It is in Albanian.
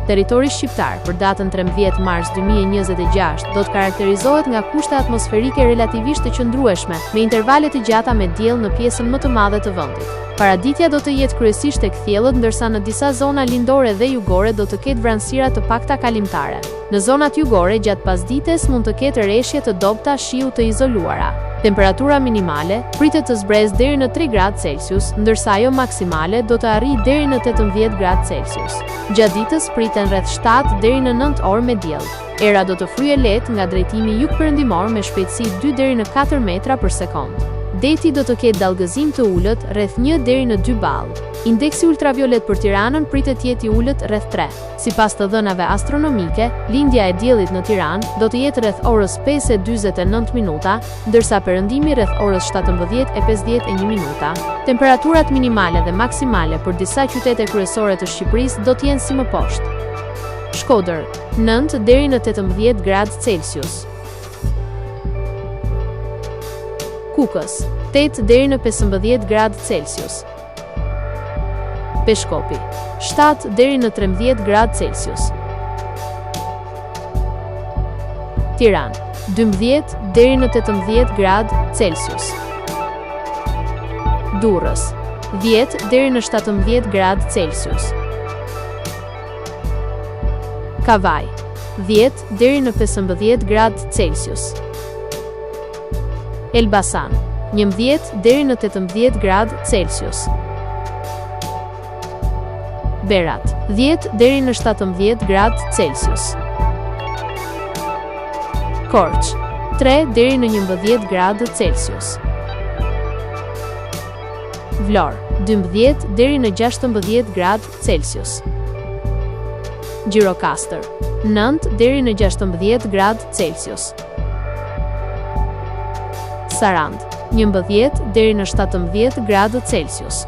Territori shqiptar për datën 13 mars 2026 do të karakterizohet nga kushte atmosferike relativisht të qëndrueshme, me intervale të gjata me diell në pjesën më të madhe të vendit. Paraditja do të jetë kryesisht tek thjellët, ndërsa në disa zona lindore dhe jugore do të ketë vranësira të pakta kalimtare. Në zonat jugore gjatë pasdites mund të ketë rreshje të dobta shiu të izoluara. Temperatura minimale pritet të zbresë deri në 3 gradë Celsius, ndërsa ajo maksimale do të arrijë deri në 18 gradë Celsius. Gjatë ditës priten rreth 7 deri në 9 orë me diell. Era do të fryejë lehtë nga drejtimi jugperëndimor me shpejtësi 2 deri në 4 metra për sekond. Deti do të ketë dallgëzim të ulët rreth 1 deri në 2 ballë. Indeksi ultraviolet për Tiranën pritet të jetë i ulët rreth 3. Sipas të dhënave astronomike, lindja e diellit në Tiranë do të jetë rreth orës 5:49 minuta, ndërsa perëndimi rreth orës 17:51 minuta. Temperaturat minimale dhe maksimale për disa qytete kryesore të Shqipërisë do të jenë si më poshtë. Shkodër, 9 deri në 18 gradë Celsius. Kukës, 8 deri në 15 gradë Celsius. Peshkopi, 7 deri në 13 gradë Celsius. Tiranë, 12 deri në 18 gradë Celsius. Durrës, 10 deri në 17 gradë Celsius. Kavaj, 10 deri në 15 gradë Celsius. Elbasan, 11 deri në 18 gradë Celsius. Berat, 10 deri në 17 gradë Celsius. Korç, 3 deri në 11 gradë Celsius. Vlorë, 12 deri në 16 gradë Celsius. Gjirokastër, 9 deri në 16 gradë Celsius. Sarandë, 11 deri në 17 gradë Celsius.